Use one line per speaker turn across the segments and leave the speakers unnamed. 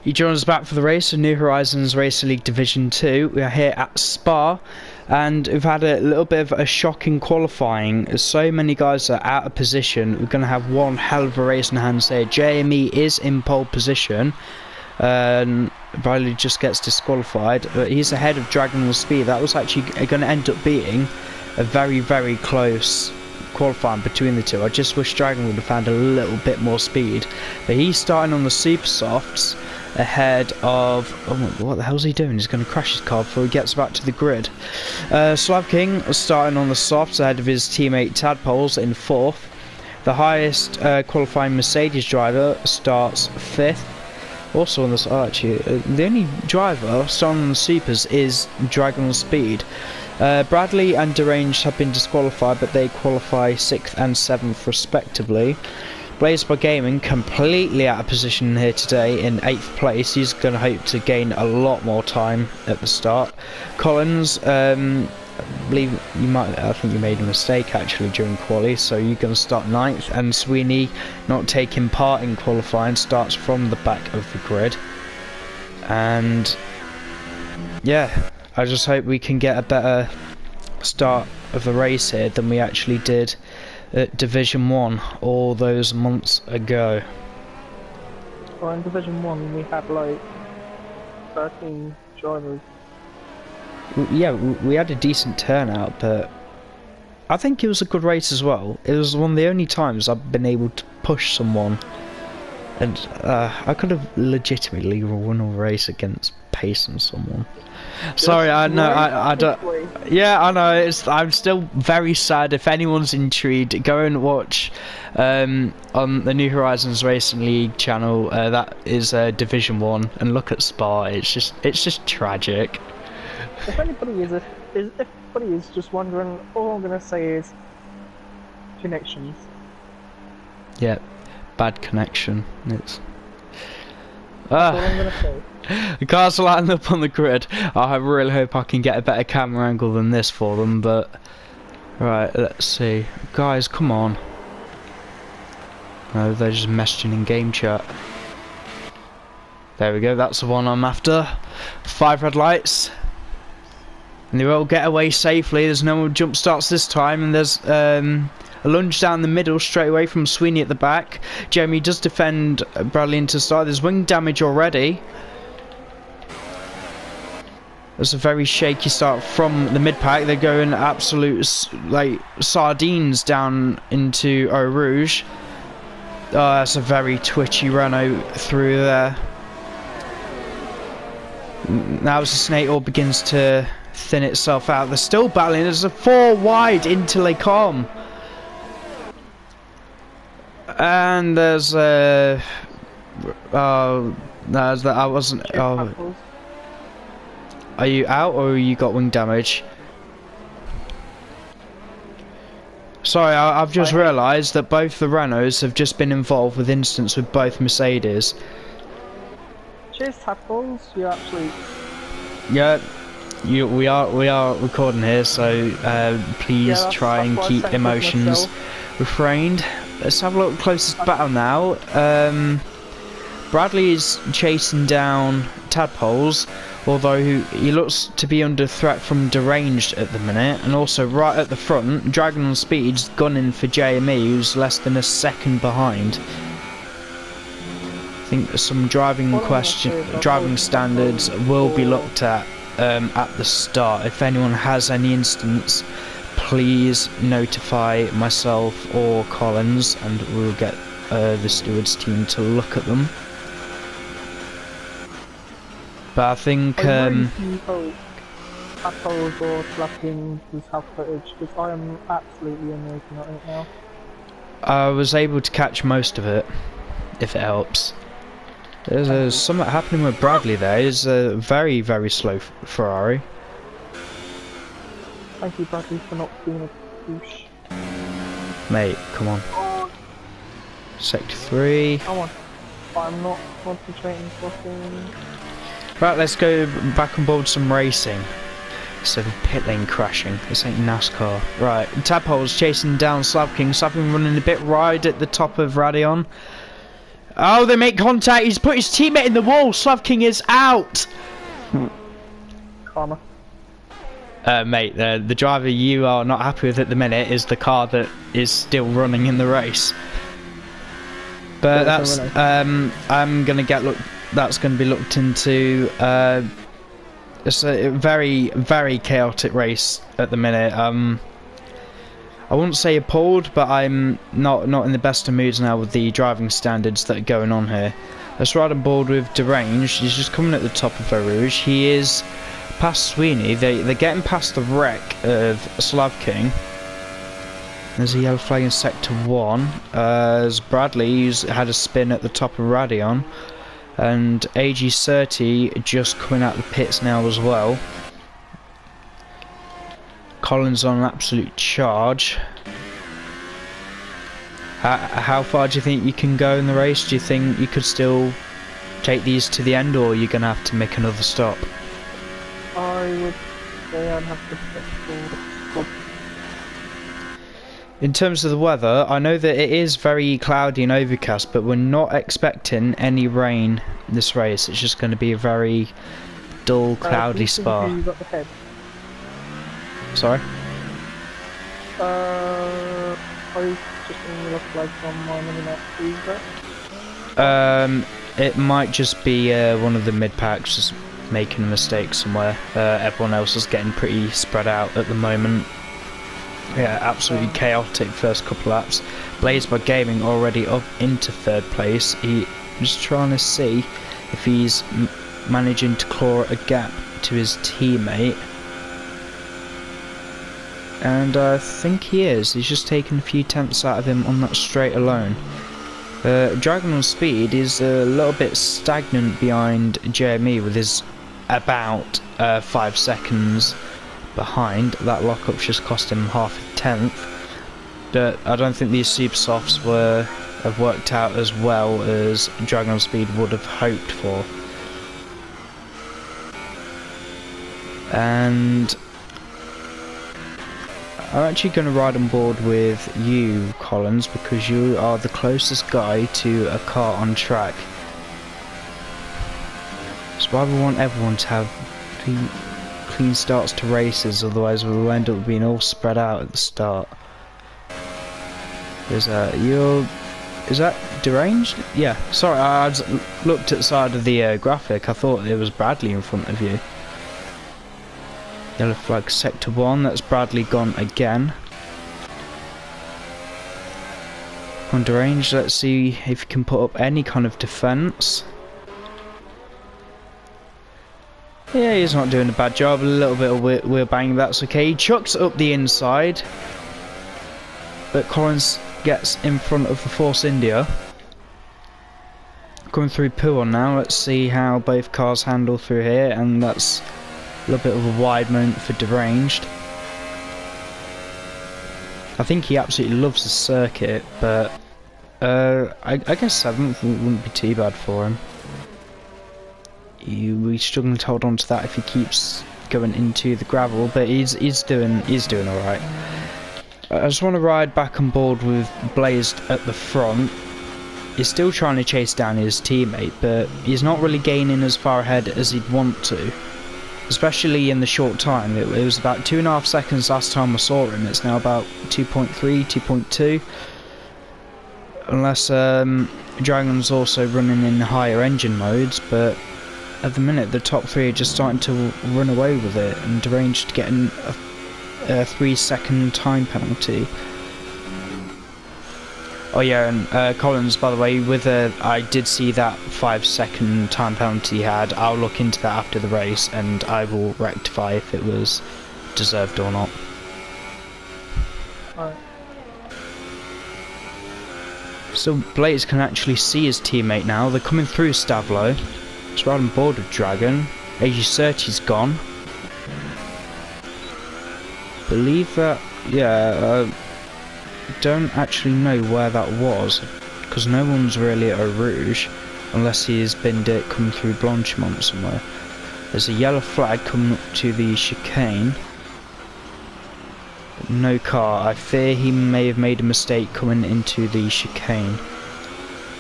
You join us back for the race of New Horizons Racing League Division 2. We are here at Spa, and we've had a little bit of a shocking qualifying. As so many guys are out of position, we're going to have one hell of a race in hands here. JME is in pole position. Bradley just gets disqualified, but he's ahead of Dragon Speed. That was actually going to end up being a very, very close qualifying between the two. I just wish Dragon would have found a little bit more speed, but he's starting on the super softs ahead of what the hell's he doing? He's going to crash his car before he gets back to the grid. Slav King starting on the softs ahead of his teammate Tadpoles in 4th. The highest qualifying Mercedes driver starts 5th. Also on this, the only driver starting on the supers is Dragon Speed. Bradley and Deranged have been disqualified, but they qualify 6th and 7th respectively. Blaze by Gaming completely out of position here today in 8th place. He's going to hope to gain a lot more time at the start. Collins, I think you made a mistake actually during quali, so you're going to start 9th, and Sweeney, not taking part in qualifying, starts from the back of the grid. And yeah, I just hope we can get a better start of the race here than we actually did at Division 1 all those months ago.
Well, in Division 1 we had like 13 drivers.
Yeah, we had a decent turnout, but I think it was a good race as well. It was one of the only times I've been able to push someone, and I could have legitimately won a race against pacing someone. Sorry, I know, I don't. Yeah, I know. I'm still very sad. If anyone's intrigued, go and watch on the New Horizons Racing League channel. That is Division 1, and look at Spa. It's just tragic.
If anybody is just wondering, all I'm gonna say is connections.
Yeah, bad connection. It's.
That's all I'm gonna say.
The cars are lined up on the grid. I really hope I can get a better camera angle than this for them, but right, let's see. Guys, come on. No, they're just messaging in game chat. There we go, that's the one I'm after. 5 red lights. And they will get away safely. There's no jump starts this time, and there's a lunge down the middle straight away from Sweeney at the back. Jeremy does defend Bradley into start. There's wing damage already. There's a very shaky start from the mid-pack. They're going absolute like sardines down into Eau Rouge. That's a very twitchy Renault through there. Now as the snake oil begins to thin itself out, they're still battling. There's a 4 wide into Les Combes. And there's I wasn't. Oh. Are you out, or you got wing damage? Sorry, I've just realised that both the Renaults have just been involved with incidents with both Mercedes.
Cheers, Tadpoles. You actually.
Yeah, we are recording here, so please try and keep emotions refrained. Let's have a look at the closest battle now. Bradley is chasing down Tadpoles, although he looks to be under threat from Deranged at the minute, and also right at the front, Dragon on Speed's gunning for JME, who's less than a second behind. I think some driving standards will be looked at the start. If anyone has any instance, please notify myself or Collins, and we'll get the stewards team to look at them. But I think
I really hope Tadpoles or Slapping does have footage, because I am absolutely amazing at it now.
I was able to catch most of it, if it helps. There's something happening with Bradley there. It's a very, very slow Ferrari.
Thank you, Bradley, for not being a douche.
Mate, come on.
Oh.
Sector 3.
Come on. I'm not concentrating fucking.
Right, let's go back on board some racing. Instead of pit lane crashing. This ain't NASCAR. Right, Tadpoles chasing down Slav King. Slav King running a bit wide at the top of Radion. Oh, they make contact. He's put his teammate in the wall. Slav King is out.
Karma.
Mate, the driver you are not happy with at the minute is the car that is still running in the race. But that's I'm gonna get that's gonna be looked into. It's a very, very chaotic race at the minute. I wouldn't say appalled, but I'm not in the best of moods now with the driving standards that are going on here. Let's ride on board with Deranged. He's just coming at the top of Eau Rouge. He is past Sweeney. They're getting past the wreck of Slav King. There's a yellow flag in Sector 1. There's Bradley, who's had a spin at the top of Radion. And AG30 just coming out of the pits now as well. Collins on an absolute charge. How far do you think you can go in the race? Do you think you could still take these to the end, or are you going to have to make another stop?
I would say I'd have to pit forward.
In terms of the weather, I know that it is very cloudy and overcast, but we're not expecting any rain this race. It's just going to be a very dull, cloudy Spa.
You got the head.
Sorry?
I just think you look like on my mini-map. Is that?
It might just be one of the mid-packs just making a mistake somewhere. Everyone else is getting pretty spread out at the moment. Yeah, absolutely chaotic first couple laps. Blazed by Gaming already up into third place. He's just trying to see if he's managing to claw a gap to his teammate. And I think he is. He's just taken a few tenths out of him on that straight alone. Dragon on Speed is a little bit stagnant behind JME with his about 5 seconds behind. That lockup's just cost him half a tenth. But I don't think these super softs have worked out as well as Dragon on Speed would have hoped for. And I'm actually going to ride on board with you, Collins, because you are the closest guy to a car on track. So I want everyone to have clean starts to races, otherwise we'll end up being all spread out at the start. Is that Deranged? Yeah, sorry, I just looked at the side of the graphic. I thought it was Bradley in front of you. Yellow flag Sector 1, that's Bradley gone again. On Deranged, let's see if he can put up any kind of defence. Yeah, he's not doing a bad job, a little bit of wheel banging, that's okay. He chucks up the inside, but Collins gets in front of the Force India. Coming through Puon now, let's see how both cars handle through here, and that's a little bit of a wide moment for Deranged. I think he absolutely loves the circuit, but I guess 7th wouldn't be too bad for him. He's struggling to hold on to that if he keeps going into the gravel, but he's doing alright. I just want to ride back on board with Blazed at the front. He's still trying to chase down his teammate, but he's not really gaining as far ahead as he'd want to. Especially in the short time. It was about 2.5 seconds last time I saw him. It's now about 2.3, 2.2. Unless Dragon's also running in higher engine modes, but at the minute the top 3 are just starting to run away with it, and Deranged getting a 3-second time penalty. Oh yeah, and Collins, by the way, I did see that 5-second time penalty he had. I'll look into that after the race, and I will rectify if it was deserved or not.
Alright.
So Blaze can actually see his teammate now. They're coming through Stavlo. It's right on board with Dragon. AG30's gone. Believe that, yeah, don't actually know where that was, because no one's really at Eau Rouge, unless he has binned it coming through Blanchimont somewhere. There's a yellow flag coming up to the chicane. But no car. I fear he may have made a mistake coming into the chicane.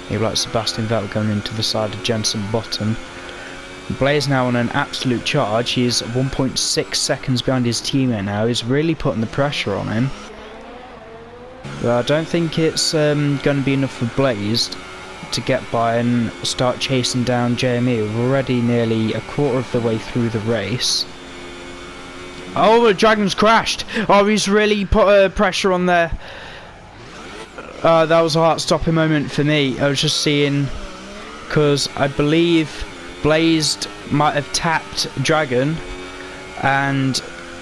He like Sebastian Vettel going into the side of Jensen Button. Blaze now on an absolute charge. He's 1.6 seconds behind his teammate now. He's really putting the pressure on him. But I don't think it's going to be enough for Blaze to get by and start chasing down JME. We're already nearly a quarter of the way through the race. Oh, the Dragon's crashed! Oh, he's really put pressure on there. That was a heart-stopping moment for me. I was just seeing, because I believe Blazed might have tapped Dragon, and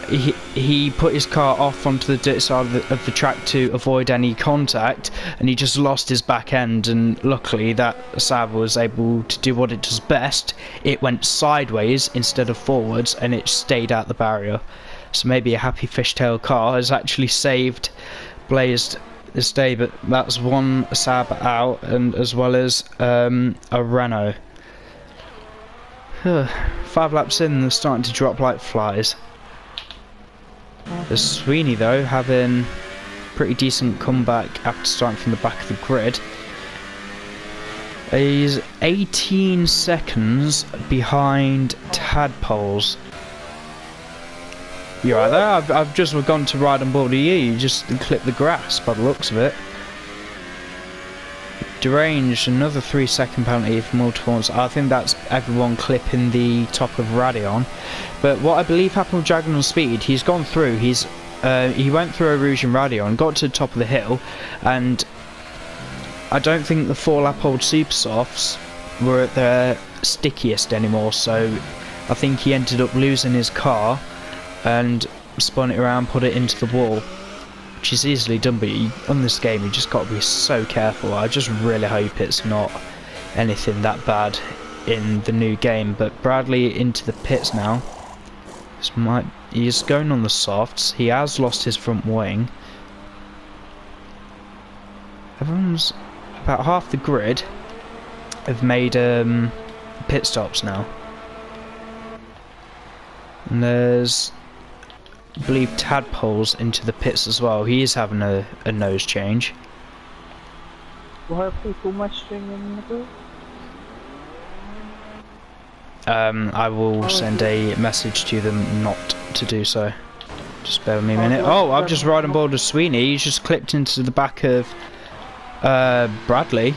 he put his car off onto the dirt side of the track to avoid any contact, and he just lost his back end. And luckily that Saab was able to do what it does best. It went sideways instead of forwards, and it stayed out the barrier. So maybe a happy fishtail car has actually saved Blazed this day. But that's one Saab out, and as well as a Renault. 5 laps in, they're starting to drop like flies. There's Sweeney though, having pretty decent comeback after starting from the back of the grid. He's 18 seconds behind Tadpoles. You right there? I've just gone to ride on board of you. You just clipped the grass by the looks of it. Deranged, another 3-second penalty for multiple ones. I think that's everyone clipping the top of Radion. But what I believe happened with Dragon on speed, he's gone through. He went through a Rouge and Radion, got to the top of the hill, and I don't think the 4-lap-old Super Softs were at their stickiest anymore. So I think he ended up losing his car and spun it around, put it into the wall. Which is easily done, but on this game you just got to be so careful. I just really hope it's not anything that bad in the new game. But Bradley into the pits now. He's going on the softs. He has lost his front wing. Everyone's about half the grid have made pit stops now. And there's, I believe, Tadpoles into the pits as well. He is having a nose change.
Why are people messaging in the group?
I will send a message to them not to do so. Just bear with me a minute. Oh, I've just ride on board with Sweeney. He's just clipped into the back of Bradley.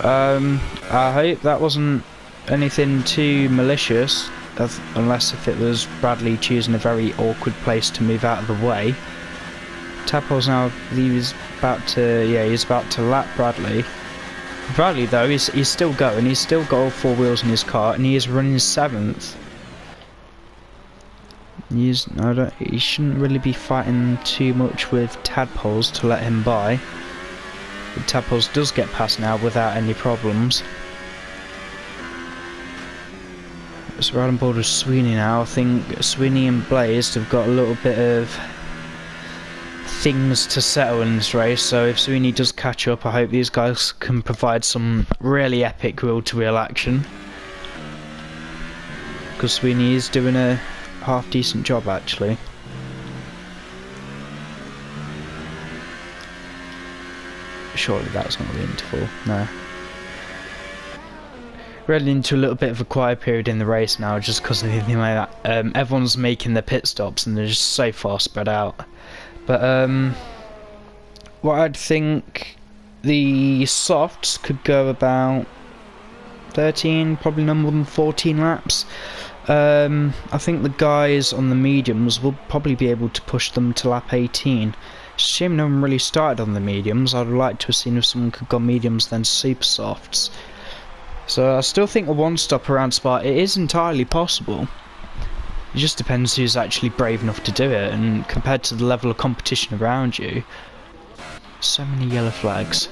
I hope that wasn't anything too malicious, unless if it was Bradley choosing a very awkward place to move out of the way. Tadpoles now, he's about to lap Bradley. Bradley though, he's still going. He's still got all 4 wheels in his car, and he is running 7th. He shouldn't really be fighting too much with Tadpoles to let him by. But Tadpoles does get past now without any problems. So we're on board with Sweeney now. I think Sweeney and Blaze have got a little bit of things to settle in this race, so if Sweeney does catch up, I hope these guys can provide some really epic wheel-to-wheel action, because Sweeney is doing a half decent job actually. Surely that's not the interval, no. We're heading into a little bit of a quiet period in the race now, just because of anything like that. Everyone's making their pit stops and they're just so far spread out. But what I'd think, the softs could go about 13, probably no more than 14 laps. I think the guys on the mediums will probably be able to push them to lap 18. It's a shame no one really started on the mediums. I'd like to have seen if someone could go mediums then super softs. So I still think a one-stop around Spa, it is entirely possible. It just depends who's actually brave enough to do it, and compared to the level of competition around you, so many yellow flags.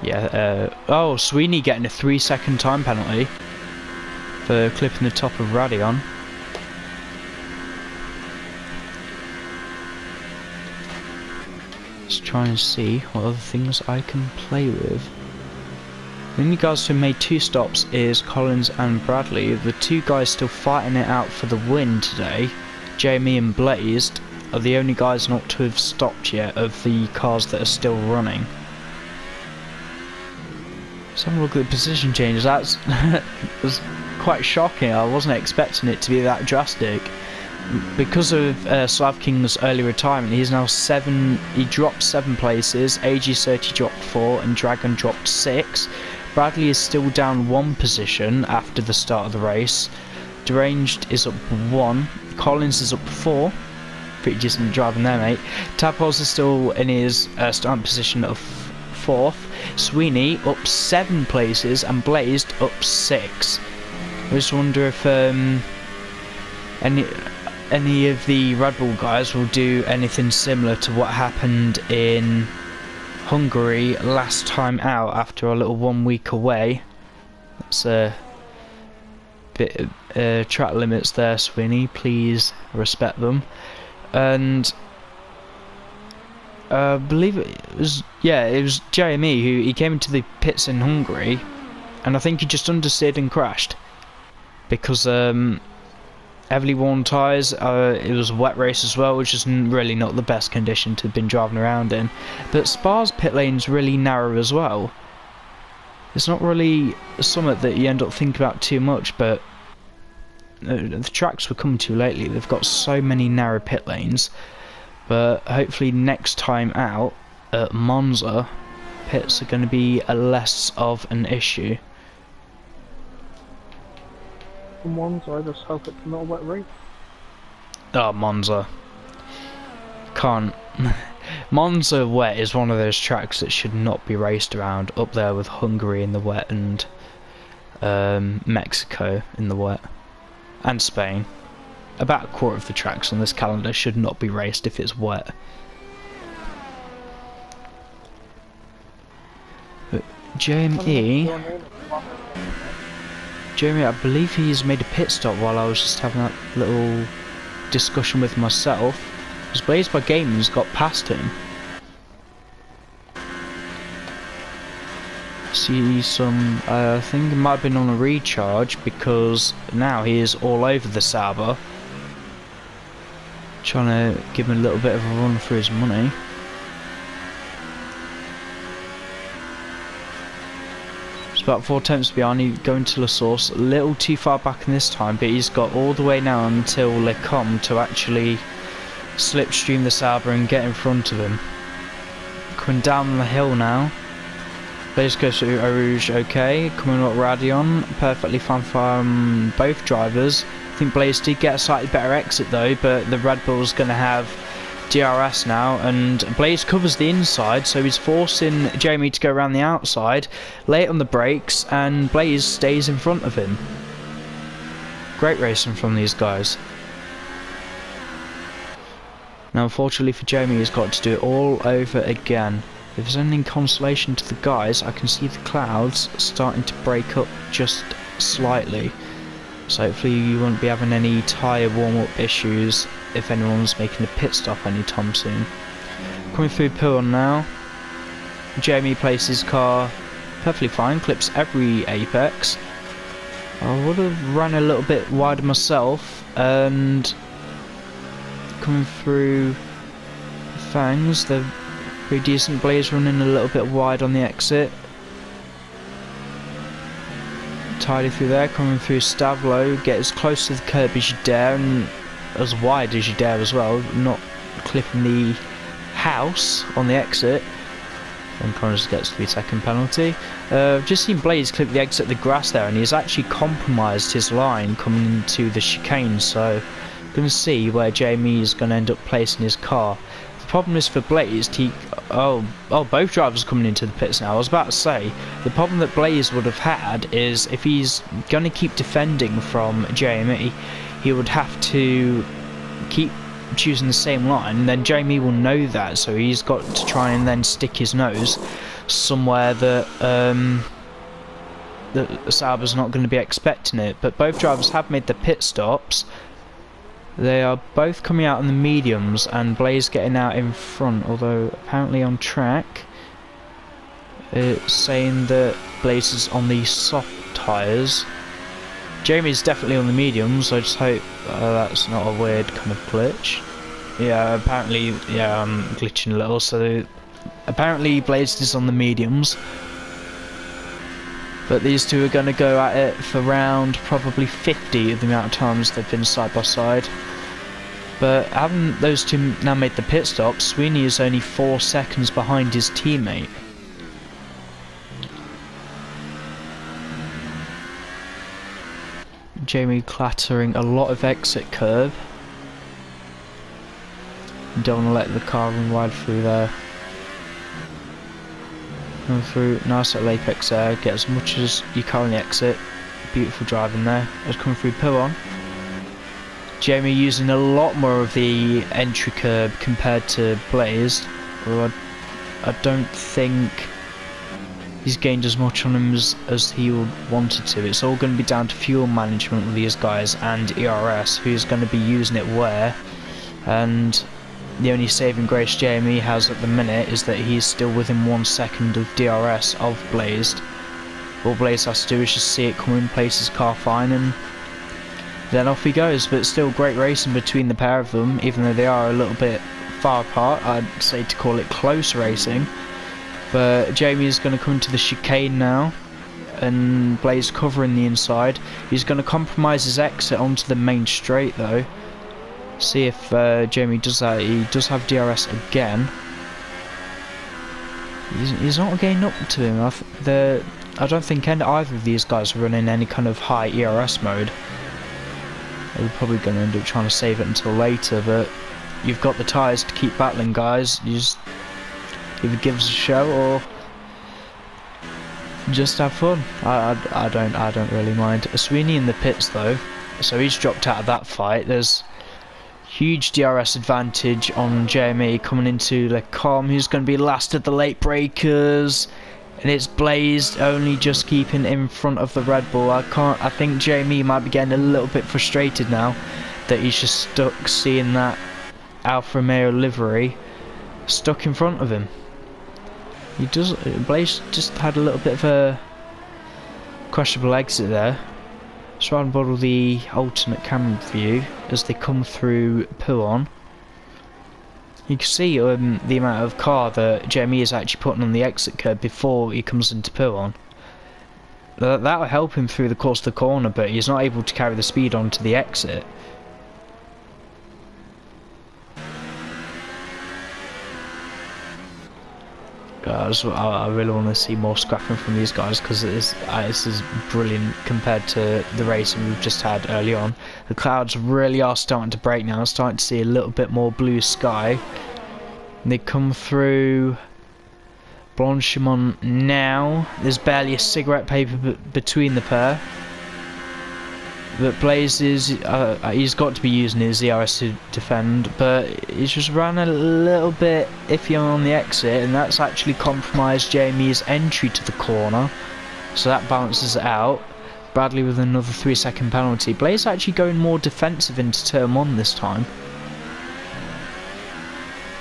Yeah, oh, Sweeney getting a 3-second time penalty for clipping the top of Radion. Let's try and see what other things I can play with. The only guys who made 2 stops is Collins and Bradley. The 2 guys still fighting it out for the win today, Jamie and Blazed, are the only guys not to have stopped yet of the cars that are still running. Let's have a look at the position changes. That's was quite shocking. I wasn't expecting it to be that drastic. Because of Slav King's early retirement, he's now 7. He dropped 7 places. AG30 dropped 4, and Dragon dropped 6. Bradley is still down 1 position after the start of the race. Deranged is up 1. Collins is up 4. Pretty decent driving there, mate. Tapos is still in his starting position of 4th. Sweeney up 7 places, and Blazed up 6. I just wonder if any of the Red Bull guys will do anything similar to what happened in Hungary last time out after a little 1 week away. That's a bit track limits there, Sweeney. Please respect them. And I believe it was Jeremy who he came into the pits in Hungary, and I think he just understeered and crashed because heavily worn tyres. It was a wet race as well, which is really not the best condition to have been driving around in. But Spa's pit lane's really narrow as well. It's not really something that you end up thinking about too much, but the tracks we're coming to lately, they've got so many narrow pit lanes. But hopefully next time out at Monza, pits are going to be less of an issue.
From Monza, I just hope it's not a wet race.
Oh, Monza. Can't. Monza wet is one of those tracks that should not be raced around, up there with Hungary in the wet and Mexico in the wet. And Spain. About a quarter of the tracks on this calendar should not be raced if it's wet. But Jeremy, I believe he's made a pit stop while I was just having that little discussion with myself. Because Blazed by Gaming's got past him. See some, I think it might have been on a recharge, because now he is all over the Sauber. Trying to give him a little bit of a run for his money. It's about 4 tenths behind. He's going to La Source, a little too far back in this time, but he's got all the way now until Le Combe to actually slipstream the Sauber and get in front of him. Coming down the hill now. Blaze goes through Eau Rouge, okay. Coming up Radion, perfectly fine from both drivers. I think Blaze did get a slightly better exit though, but the Red Bull's going to have DRS now, and Blaze covers the inside, so he's forcing Jamie to go around the outside, late on the brakes, and Blaze stays in front of him. Great racing from these guys. Now unfortunately for Jamie, he's got to do it all over again. If there's any consolation to the guys, I can see the clouds starting to break up just slightly. So hopefully you won't be having any tyre warm-up issues if anyone's making a pit stop anytime soon. Coming through Pullman now. Jamie places his car perfectly fine, clips every apex. I would have run a little bit wider myself, and coming through Fangs, they're pretty decent. Blaze running a little bit wide on the exit. Tidy through there, coming through Stavlo, get as close to the curb as you dare and as wide as you dare as well, not clipping the house on the exit. And Connors gets the second penalty. I've just seen Blaze clip the exit of the grass there, and he's actually compromised his line coming into the chicane, so going to see where Jamie is going to end up placing his car. The problem is for Blaze, both drivers are coming into the pits now. I was about to say, the problem that Blaze would have had is if he's going to keep defending from Jamie, he would have to keep choosing the same line, and then Jamie will know that, so he's got to try and then stick his nose somewhere that Sauber's not going to be expecting it. But both drivers have made the pit stops. They are both coming out on the mediums, and Blaze getting out in front, although apparently on track it's saying that Blaze is on the soft tyres. Jamie's definitely on the mediums, so I just hope that's not a weird kind of glitch. Yeah, apparently, yeah, I'm glitching a little. So apparently Blazed is on the mediums, but these two are going to go at it for round probably 50 of the amount of times they've been side by side. But haven't those two now made the pit stop? Sweeney is only 4 seconds behind his teammate. Jamie clattering a lot of exit curb. Don't want to let the car run wide through there. Come through, nice little apex there, get as much as you can on the exit. Beautiful driving there. Let's come through Puon. Jamie using a lot more of the entry curb compared to Blaze. Well, I don't think he's gained as much on him as he wanted to. It's all going to be down to fuel management with these guys and ERS, who's going to be using it where. And the only saving grace Jamie has at the minute is that he's still within 1 second of DRS of Blazed. All Blaze has to do is just see it come in, place his car fine, and then off he goes. But still great racing between the pair of them, even though they are a little bit far apart. I'd say to call it close racing. But Jamie is going to come to the chicane now, and Blaze covering the inside. He's going to compromise his exit onto the main straight though. See if Jamie does that. He does have DRS again. He's not getting up to him. I don't think either of these guys are running any kind of high ERS mode. We're probably going to end up trying to save it until later, but you've got the tyres to keep battling, guys. You just either give us a show or just have fun. I don't really mind. Sweeney in the pits though, so he's dropped out of that fight. There's huge DRS advantage on Jamie coming into Le Com, who's going to be last at the late breakers, and it's Blazed only just keeping in front of the Red Bull. I think Jamie might be getting a little bit frustrated now that he's just stuck seeing that Alfa Romeo livery stuck in front of him. Blaze just had a little bit of a questionable exit there. Let's try and model the alternate camera view as they come through Puon. You can see the amount of car that Jamie is actually putting on the exit curb before he comes into Puon. That will help him through the course of the corner, but he's not able to carry the speed onto the exit. Guys, I really want to see more scrapping from these guys, because this is brilliant compared to the racing we've just had early on. The clouds really are starting to break now, starting to see a little bit more blue sky. They come through Blanchimont now. There's barely a cigarette paper between the pair. But Blaze is, he's got to be using his ERS to defend, but he's just ran a little bit iffy on the exit, and that's actually compromised Jamie's entry to the corner, so that balances it out. Bradley with another 3-second penalty. Blaze actually going more defensive into turn 1 this time.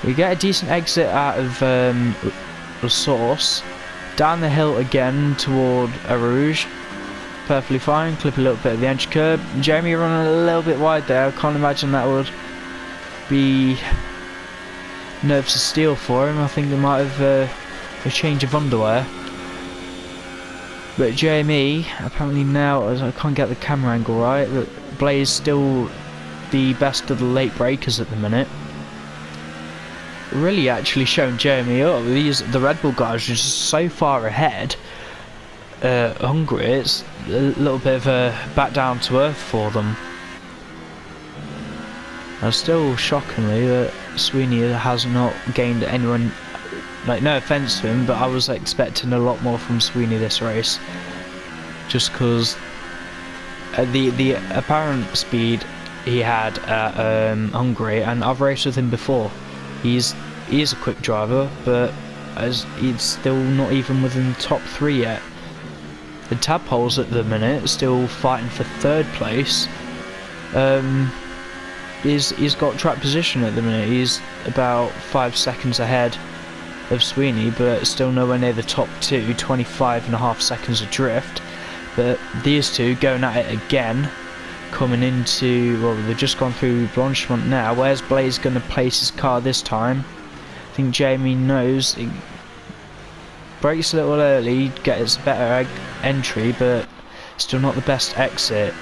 We get a decent exit out of the source, down the hill again toward Rouge. Perfectly fine, clip a little bit of the edge curb. Jamie running a little bit wide there. I can't imagine that would be nerves of steel for him. I think they might have a change of underwear. But Jamie, apparently now, as I can't get the camera angle right, but Blaze still the best of the late breakers at the minute. Really actually showing Jamie up. The Red Bull guys are just so far ahead. Hungry, it's a little bit of a back down to earth for them. And still shockingly that Sweeney has not gained anyone, like, no offence to him, but I was expecting a lot more from Sweeney this race, just because the apparent speed he had at Hungary, and I've raced with him before. He is a quick driver, but he's still not even within the top 3 yet. The Tadpoles at the minute still fighting for 3rd place. He's got track position at the minute. He's about 5 seconds ahead of Sweeney, but still nowhere near the top 2. 25.5 seconds adrift. But these two going at it again. coming into, well, they've just gone through Blanchimont now. Where's Blaze going to place his car this time? I think Jamie knows. He brakes a little early, gets a better entry, but still not the best exit.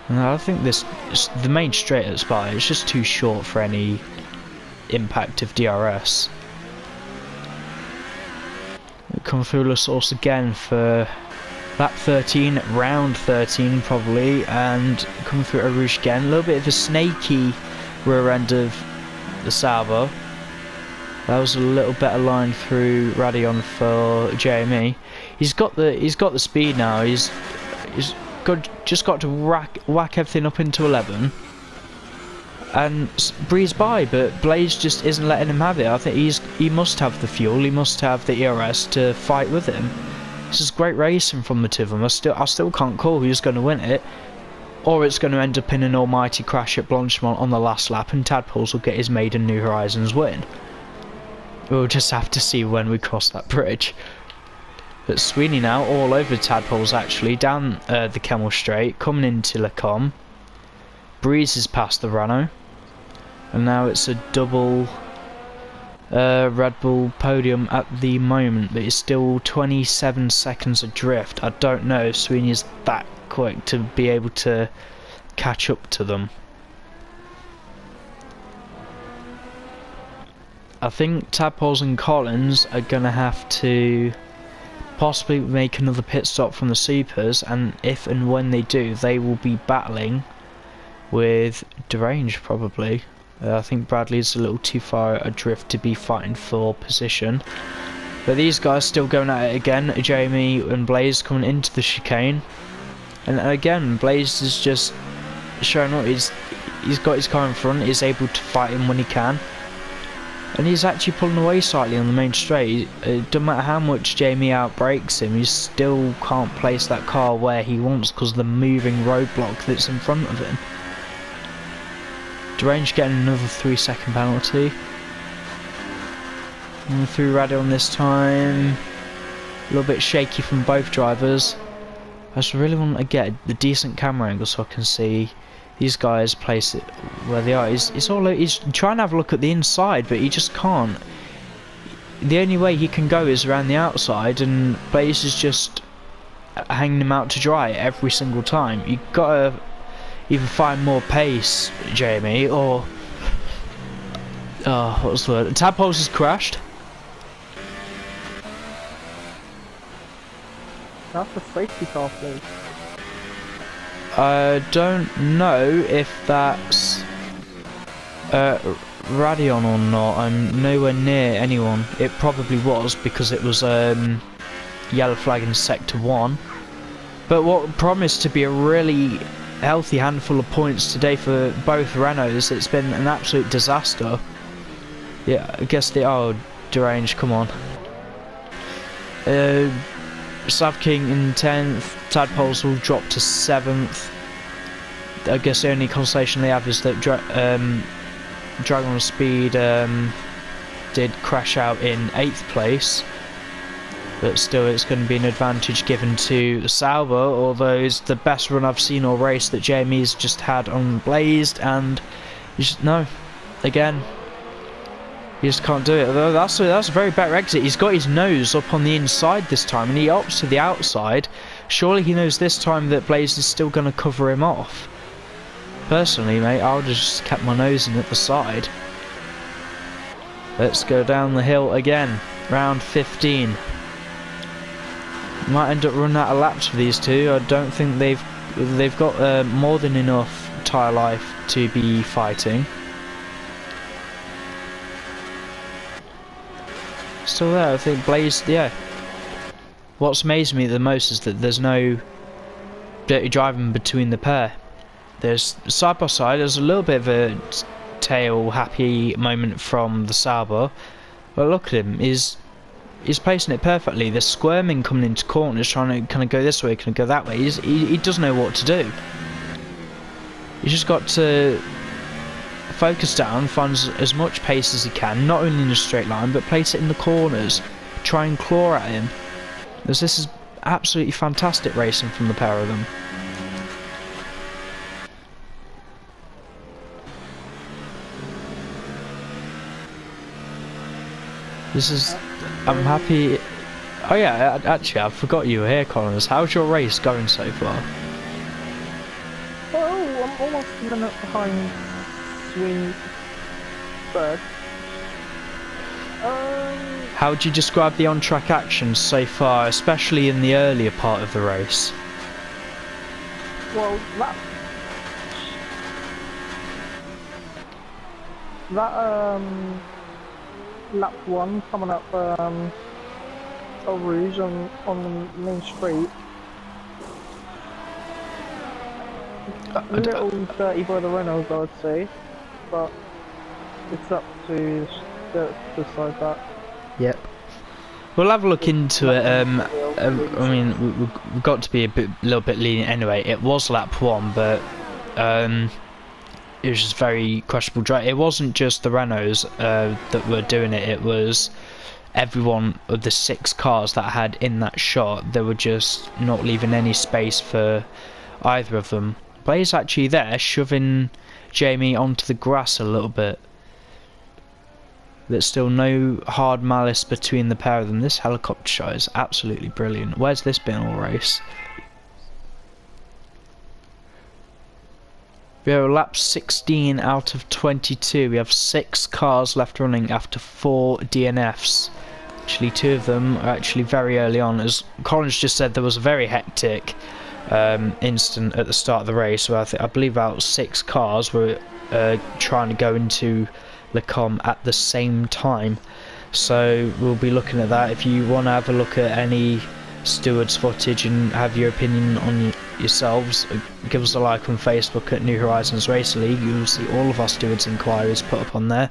And I think the main straight at Spa, it's just too short for any impact of DRS. Come through La Source again for lap 13, round 13 probably, and coming through Eau Rouge again. A little bit of a snaky rear end of the Sauber. That was a little better line through Radion for Jamie. He's got the speed now. He's just got to whack everything up into 11 and breeze by, but Blaze just isn't letting him have it. I think he must have the fuel, he must have the ERS to fight with him. This is great racing from the two of them. I still can't call who's going to win it, or it's going to end up in an almighty crash at Blanchimont on the last lap, and Tadpoles will get his maiden New Horizons win. We'll just have to see when we cross that bridge. But Sweeney now all over Tadpoles actually, down the Kemmel Straight, coming into Lecom. Breezes past the Renault. And now it's a double Red Bull podium at the moment, but it's still 27 seconds adrift. I don't know if Sweeney is that quick to be able to catch up to them. I think Tadpoles and Collins are going to have to possibly make another pit stop from the Supers, and if and when they do, they will be battling with Derange probably. I think Bradley's a little too far adrift to be fighting for position. But these guys still going at it again. Jamie and Blaze coming into the chicane. And again, Blaze is just showing up. He's got his car in front. He's able to fight him when he can. And he's actually pulling away slightly on the main straight. It doesn't matter how much Jamie outbrakes him, he still can't place that car where he wants because of the moving roadblock that's in front of him. Derange getting another 3-second penalty. And through Radion this time. A little bit shaky from both drivers. I just really want to get a decent camera angle so I can see these guys place it where they are. He's trying to have a look at the inside, but he just can't. The only way he can go is around the outside, and Blaze is just hanging him out to dry every single time. You gotta either find more pace, Jamie, or what was the word? Tadpoles has crashed.
That's a safety car, please.
I don't know if that's Radion or not. I'm nowhere near anyone. It probably was because it was yellow flag in sector 1. But what promised to be a really healthy handful of points today for both Renaults, it's been an absolute disaster. Yeah, I guess Derange, come on. Slav King in 10th, Tadpoles will drop to 7th. I guess the only consolation they have is that Dragon Speed did crash out in 8th place. But still, it's going to be an advantage given to the Sauber, although it's the best run I've seen all race that Jamie's just had on Blazed, and no, again, he just can't do it. Although that's a very better exit. He's got his nose up on the inside this time, and he opts to the outside. Surely he knows this time that Blaze is still going to cover him off. Personally, mate, I would have just kept my nose in at the side. Let's go down the hill again. Round 15. Might end up running out of laps for these two. I don't think they've got more than enough tyre life to be fighting. Still there, I think Blaze, yeah. What's amazed me the most is that there's no dirty driving between the pair. There's side by side, there's a little bit of a tail happy moment from the Sauber, but look at him, he's placing it perfectly. They're squirming coming into corners, trying to kind of go this way, kind of go that way. He doesn't know what to do. He's just got to focus down, find as much pace as he can, not only in a straight line, but place it in the corners. Try and claw at him. This is absolutely fantastic racing from the pair of them. This is. I'm happy. Oh yeah, actually, I forgot you were here, Connors. How's your race going so far?
Well, I'm almost a minute behind Sweeney third.
How would you describe the on-track actions so far, especially in the earlier part of the race?
Well, lap one coming up Eau Rouge on the main street. A little dirty by the Renaults, I would say, but it's up to decide that.
Yep. We'll have a look into it. I mean, we've got to be a little bit lenient anyway. It was lap one, but it was just very questionable drive. It wasn't just the Renaults that were doing it. It was everyone of the 6 cars that I had in that shot. They were just not leaving any space for either of them. Blaze actually there, shoving Jamie onto the grass a little bit. There's still no hard malice between the pair of them. This helicopter shot is absolutely brilliant. Where's this been all race? We are lap 16 out of 22. We have 6 cars left running after 4 DNFs. Actually, 2 of them are actually very early on. As Collins just said, there was a very hectic incident at the start of the race where I believe about 6 cars were trying to go into Le Com at the same time. So we'll be looking at that. If you want to have a look at any stewards footage and have your opinion on yourselves, give us a like on Facebook at New Horizons Race League. You'll see all of our stewards inquiries put up on there,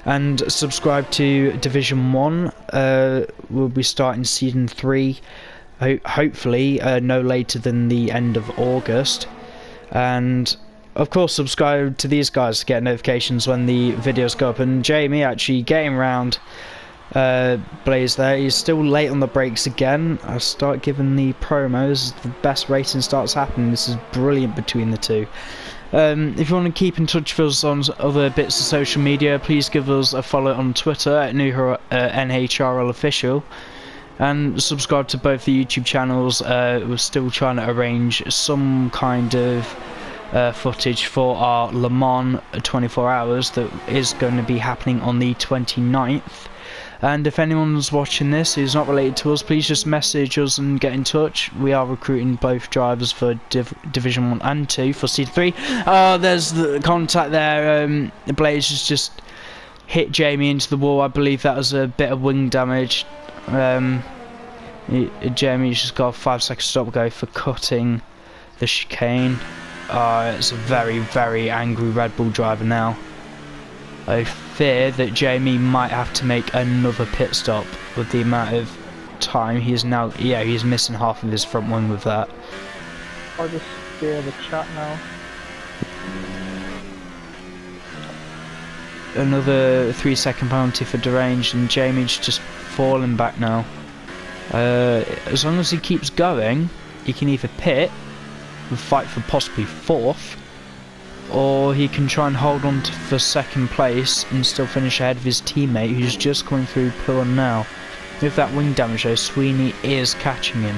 and subscribe to Division 1. We'll be starting season 3 hopefully no later than the end of August, and of course subscribe to these guys to get notifications when the videos go up. And Jamie actually getting around Blaze there. He's still late on the brakes again. I start giving the promos. The best racing starts happening. This is brilliant between the two. If you want to keep in touch with us on other bits of social media, please give us a follow on Twitter at NHRL Official, and subscribe to both the YouTube channels. We're still trying to arrange some kind of footage for our Le Mans 24 hours that is going to be happening on the 29th. And if anyone's watching this who's not related to us, please just message us and get in touch. We are recruiting both drivers for Division 1 and 2 for Season 3. There's the contact there. Blaze has just hit Jamie into the wall. I believe that was a bit of wing damage. Jamie's just got a 5-second stop go for cutting the chicane. It's a very, very angry Red Bull driver now. I fear that Jamie might have to make another pit stop with the amount of time he is now. Yeah, he's missing half of his front wing with that.
I'll just steer the chat now.
Another 3-second penalty for deranged, and Jamie's just falling back now. As long as he keeps going, he can either pit and fight for possibly 4th, or he can try and hold on for 2nd place and still finish ahead of his teammate who's just coming through Pillon now. With that wing damage though, Sweeney is catching him.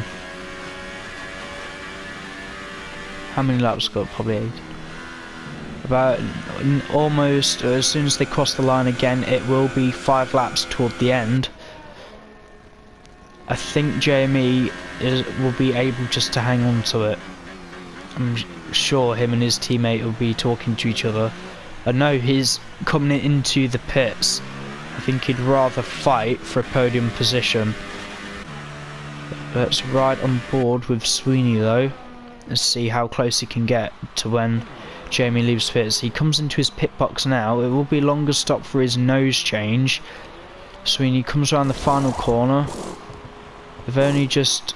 How many laps got? Probably 8. About almost, as soon as they cross the line again, it will be 5 laps toward the end. I think Jamie will be able just to hang on to it. I'm sure him and his teammate will be talking to each other. I know he's coming into the pits. I think he'd rather fight for a podium position. Let's ride on board with Sweeney though. Let's see how close he can get to when Jamie leaves pits. He comes into his pit box now. It will be a longer stop for his nose change. Sweeney comes around the final corner. They've only just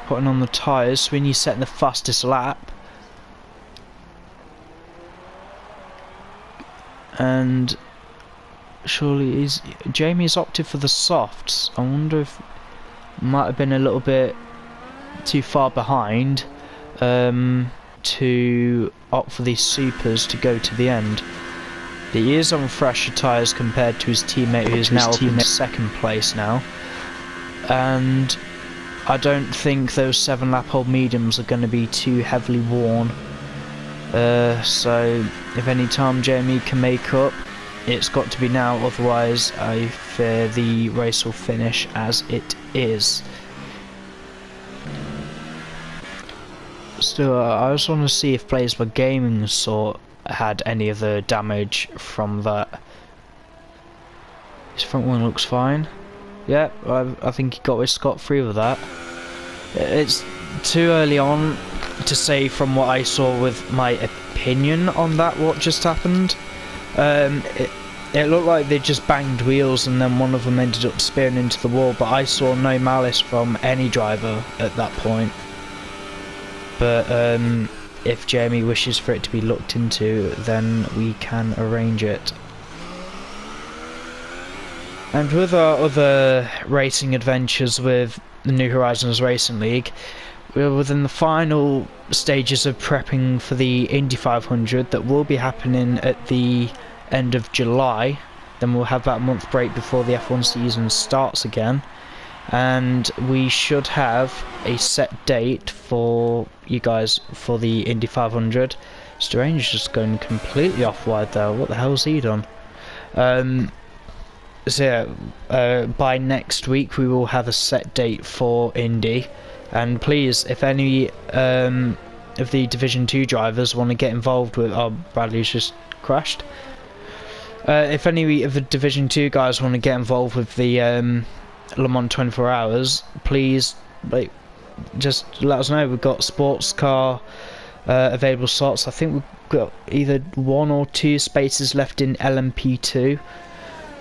putting on the tyres. Sweeney's setting the fastest lap. And surely Jamie's opted for the softs. I wonder if might have been a little bit too far behind to opt for these supers to go to the end. He is on fresher tyres compared to his teammate, who is now up in second place now. And I don't think those 7-lap-old mediums are going to be too heavily worn. So if any time Jamie can make up, it's got to be now, otherwise I fear the race will finish as it is. Still, I just want to see if Players for Gaming had any other damage from that. His front one looks fine. Yeah, I think he got away scot-free with that. It's too early on to say from what I saw with my opinion on that what just happened. It looked like they just banged wheels and then one of them ended up spearing into the wall, but I saw no malice from any driver at that point. But if Jamie wishes for it to be looked into, then we can arrange it. And with our other racing adventures with the New Horizons Racing League, we're within the final stages of prepping for the Indy 500 that will be happening at the end of July. Then we'll have that month break before the F1 season starts again. And we should have a set date for you guys for the Indy 500. Strange just going completely off wide there. What the hell's he done? So yeah, by next week we will have a set date for Indy. And please, if any of the Division 2 drivers want to get involved with... Oh, Bradley's just crashed. If any of the Division 2 guys want to get involved with the Le Mans 24 Hours, please, like, just let us know. We've got sports car available slots. I think we've got either 1 or 2 spaces left in LMP2.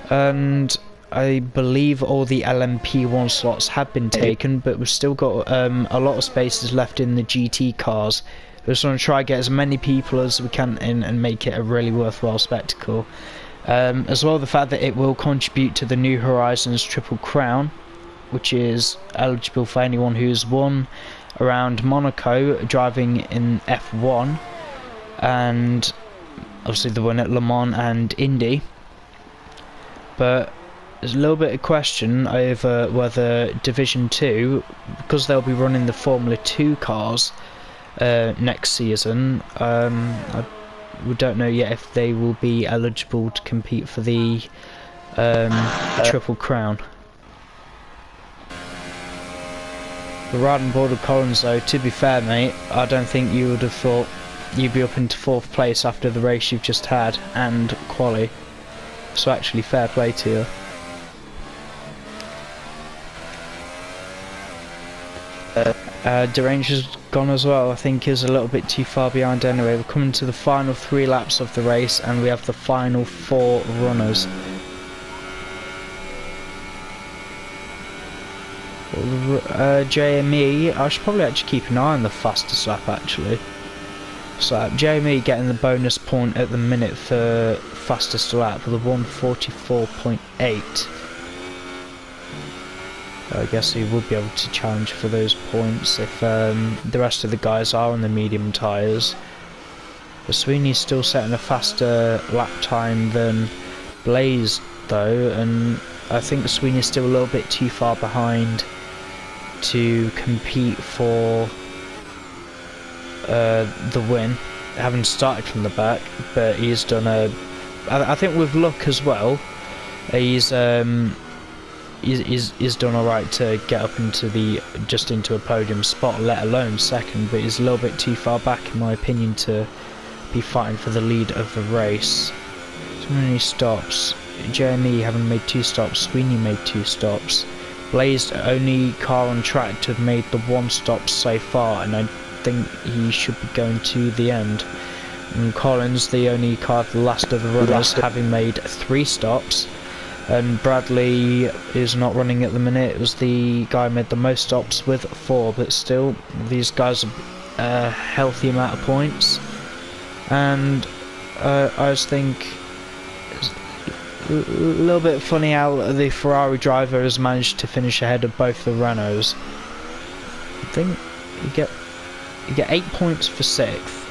And I believe all the LMP1 slots have been taken, but we've still got a lot of spaces left in the GT cars. We just want to try and get as many people as we can in and make it a really worthwhile spectacle. As well, the fact that it will contribute to the New Horizons Triple Crown, which is eligible for anyone who's won around Monaco driving in F1, and obviously the one at Le Mans and Indy. But there's a little bit of question over whether Division 2, because they'll be running the Formula 2 cars next season, we don't know yet if they will be eligible to compete for the Triple Crown. But riding board of Collins though, to be fair mate, I don't think you would have thought you'd be up into 4th place after the race you've just had and quali. So actually fair play to you. Deranger's gone as well. I think he's a little bit too far behind anyway. We're coming to the final 3 laps of the race and we have the final 4 runners. JME, I should probably actually keep an eye on the fastest lap actually. So JME getting the bonus point at the minute for fastest lap with a 1:44.8. I guess he would be able to challenge for those points if the rest of the guys are on the medium tyres. But Sweeney's still setting a faster lap time than Blaze though, and I think Sweeney's still a little bit too far behind to compete for the win, having started from the back. But he's done I think with luck as well, he's done alright to get up into into a podium spot, let alone second, but he's a little bit too far back in my opinion to be fighting for the lead of the race. So many stops. Jeremy having made 2 stops, Sweeney made 2 stops. Blaze only car on track to have made the 1 stop so far, and I think he should be going to the end. And Collins, the only car, the last of the runners, having made 3 stops. And Bradley is not running at the minute. It was the guy who made the most stops with 4, but still, these guys are a healthy amount of points. And I just think it's a little bit funny how the Ferrari driver has managed to finish ahead of both the Renaults. I think you get 8 points for 6th.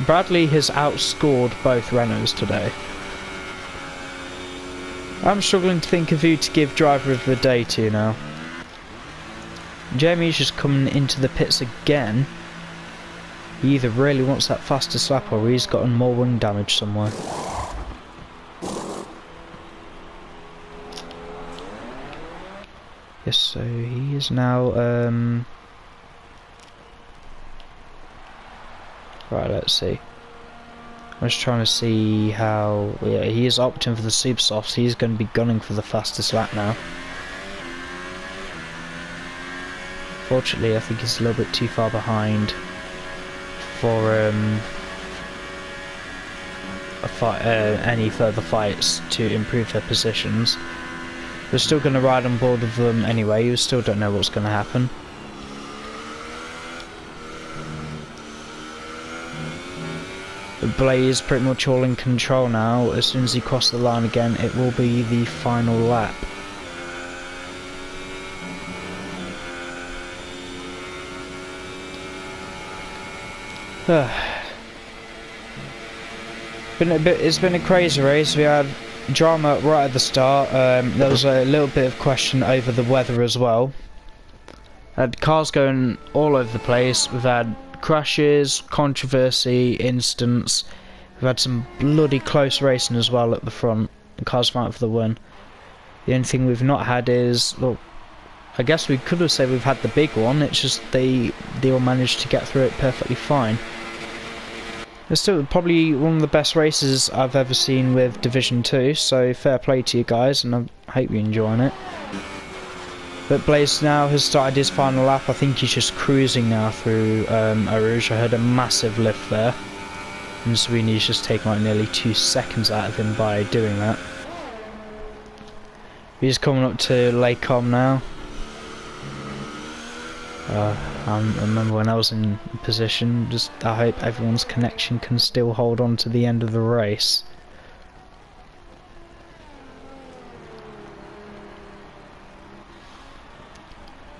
Bradley has outscored both Renaults today. I'm struggling to think of who to give driver of the day to now. Jamie's just coming into the pits again. He either really wants that fastest lap or he's gotten more wing damage somewhere. Yes, so he is now, right, let's see. I'm just trying to see how, yeah, he is opting for the super softs. He's going to be gunning for the fastest lap now. Fortunately, I think he's a little bit too far behind for any further fights to improve their positions. We're still going to ride on board with them anyway. You still don't know what's going to happen. Blaze pretty much all in control now. As soon as he crosses the line again, it will be the final lap. It's been a crazy race. We had drama right at the start. There was a little bit of question over the weather as well. Had cars going all over the place. We've had crashes, controversy, incidents. We've had some bloody close racing as well at the front. The cars fighting for the win. The only thing we've not had is, well, I guess we could have said we've had the big one. It's just they all managed to get through it perfectly fine. It's still probably one of the best races I've ever seen with Division 2, so fair play to you guys, and I hope you're enjoying it. But Blaze now has started his final lap. I think he's just cruising now through Eau Rouge. I heard a massive lift there, and Sweeney's just taken like nearly 2 seconds out of him by doing that. He's coming up to Lake Com now. I remember when I was in position, I hope everyone's connection can still hold on to the end of the race.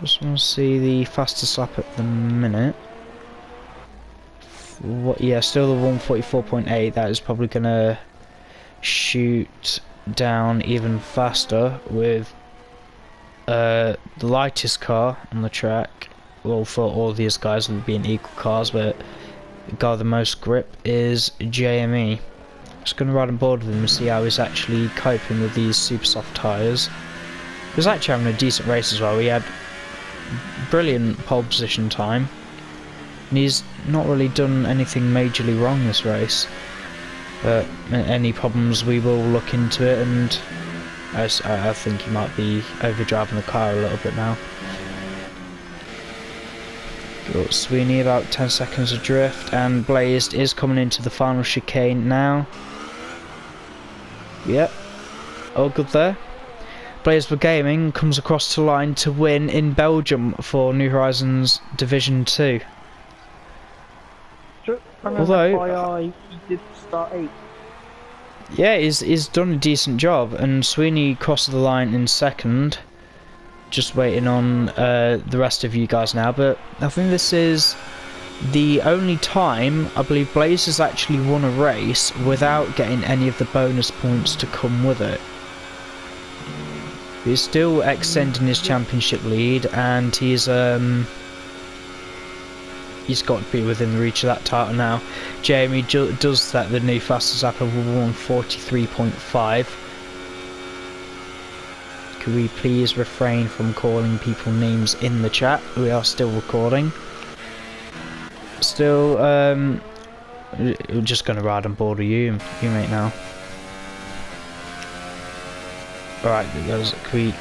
Just want to see the fastest lap at the minute. Yeah, still the 144.8. That is probably going to shoot down even faster with the lightest car on the track. Well, for all these guys will be in equal cars, but the guy with the most grip is JME. Just going to ride on board with him and see how he's actually coping with these super soft tyres. He was actually having a decent race as well. He had brilliant pole position time, and he's not really done anything majorly wrong this race. But any problems, we will look into it, and I think he might be overdriving the car a little bit now. Got Sweeney about 10 seconds adrift, and Blazed is coming into the final chicane now. Yep, all good there. Blazed for Gaming comes across the line to win in Belgium for New Horizons Division 2. Although
he did start 8.
Yeah, he's done a decent job, and Sweeney crossed the line in second. Just waiting on the rest of you guys now, but I think this is the only time I believe Blaze has actually won a race without getting any of the bonus points to come with it. He's still extending his championship lead, and he's got to be within the reach of that title now. Jamie does set the new fastest lap of 143.5. Could we please refrain from calling people names in the chat? We are still recording. Still, we're just going to ride on board with you mate, now. Alright, guys, can we...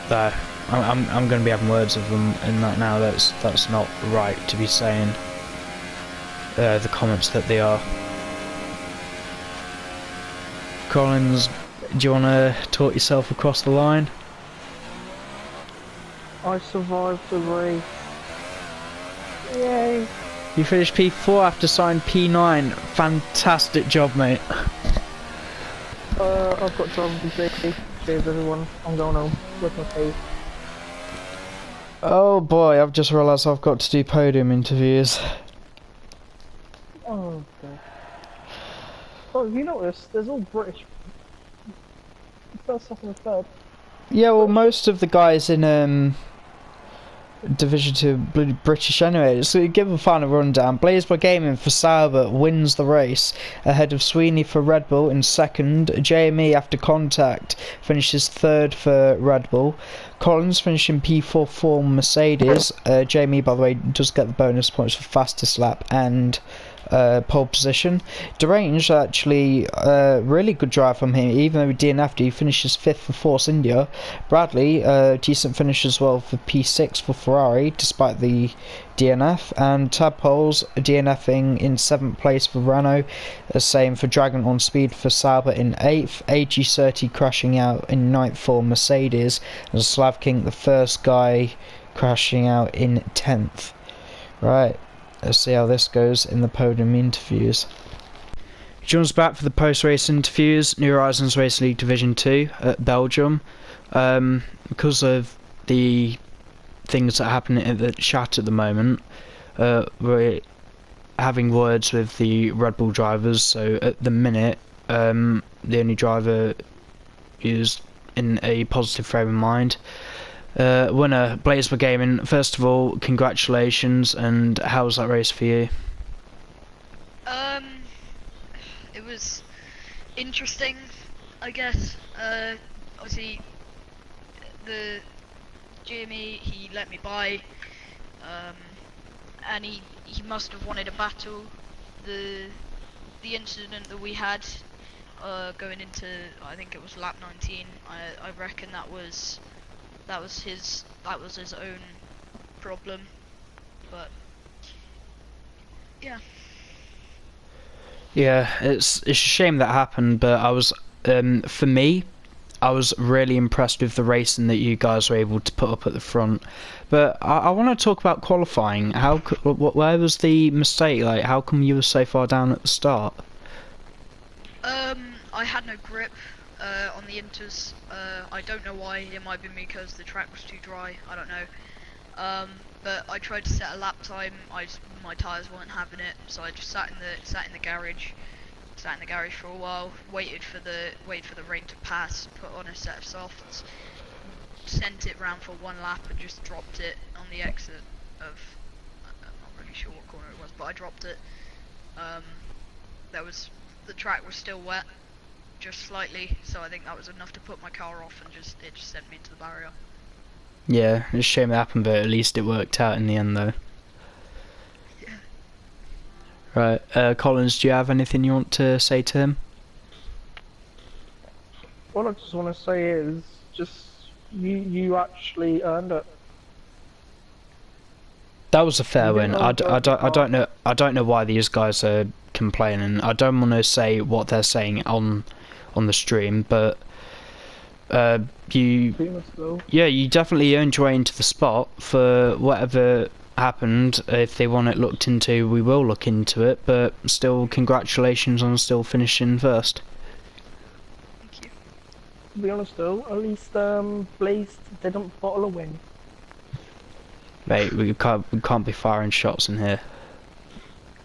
There. I'm going to be having words with them in that now. That's not right to be saying the comments that they are. Collins, do you want to talk yourself across the line?
I survived the race. Yay!
You finished P4 after signing P9. Fantastic job, mate.
I've got driving safety. Cheers everyone. I'm going home with my face.
Oh boy, I've just realised I've got to do podium interviews.
Oh, okay. Oh, have you noticed? There's all British. First, second, and third.
Yeah, well, most of the guys in Division 2 British anyway. So give a final rundown. Blazeball Gaming for Sauber wins the race ahead of Sweeney for Red Bull in second. JME after contact finishes third for Red Bull. Collins finishing P4 for Mercedes. JME, by the way, does get the bonus points for fastest lap and pole position. Deranged, actually, really good drive from him, even though he DNF'd. He finishes 5th for Force India. Bradley, decent finish as well for P6 for Ferrari, despite the DNF. And Tadpoles DNFing in 7th place for Renault. Same for Dragon on Speed for Sauber in 8th. AG30 crashing out in 9th for Mercedes. And Slav King, the first guy, crashing out in 10th. Right. Let's see how this goes in the podium interviews. He joins back for the post-race interviews. New Horizons Race League Division 2 at Belgium. Because of the things that happen at the chat at the moment, we're having words with the Red Bull drivers. So at the minute, the only driver is in a positive frame of mind. Winner, Blazeball Gaming, first of all, congratulations, and how was that race for you?
It was interesting, I guess. Obviously, the Jimmy, he let me by, and he must have wanted a battle. The incident that we had, going into, I think it was lap 19, I reckon that was his own problem, but yeah.
Yeah, it's a shame that happened, but I was, for me, I was really impressed with the racing that you guys were able to put up at the front. But I want to talk about qualifying. Where was the mistake? Like, how come you were so far down at the start?
I had no grip on the inters. I don't know why. It might be because the track was too dry. I don't know. But I tried to set a lap time. My tyres weren't having it, so I just sat in the garage. Sat in the garage for a while. Waited for the rain to pass. Put on a set of softs. Sent it round for one lap and just dropped it on the exit of. I'm not really sure what corner it was, but I dropped it. The track was still wet. Just slightly, so I think that was enough to put my car off, and it just sent me into the barrier.
Yeah, it's a shame it happened, but at least it worked out in the end, though.
Yeah.
Right, Collins, do you have anything you want to say to him?
What I just want to say is, just you actually earned it.
That was a fair win. I don't know why these guys are complaining. I don't want to say what they're saying on the stream, but you definitely earned your way into the spot. For whatever happened, if they want it looked into, we will look into it, but still, congratulations on still finishing first.
Thank you.
To be honest though, at least Blaze didn't bottle a win.
Mate, we can't be firing shots in here.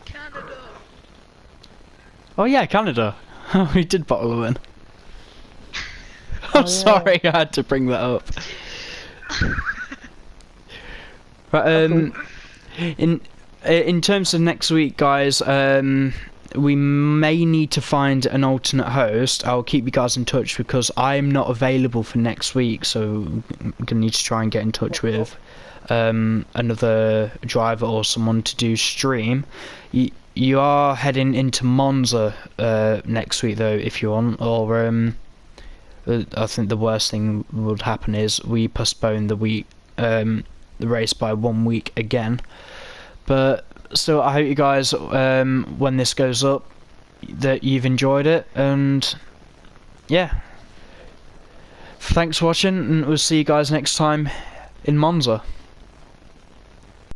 Canada.
Oh yeah, Canada. We did bottle a win.
Oh,
I'm sorry, I had to bring that up. Right, in terms of next week, guys, we may need to find an alternate host. I'll keep you guys in touch because I'm not available for next week, so I'm gonna need to try and get in touch with another driver or someone to do stream. You are heading into Monza next week though, if you want, or I think the worst thing would happen is we postpone the race by 1 week again. But still, I hope you guys, when this goes up, that you've enjoyed it, and yeah, thanks for watching, and we'll see you guys next time in Monza.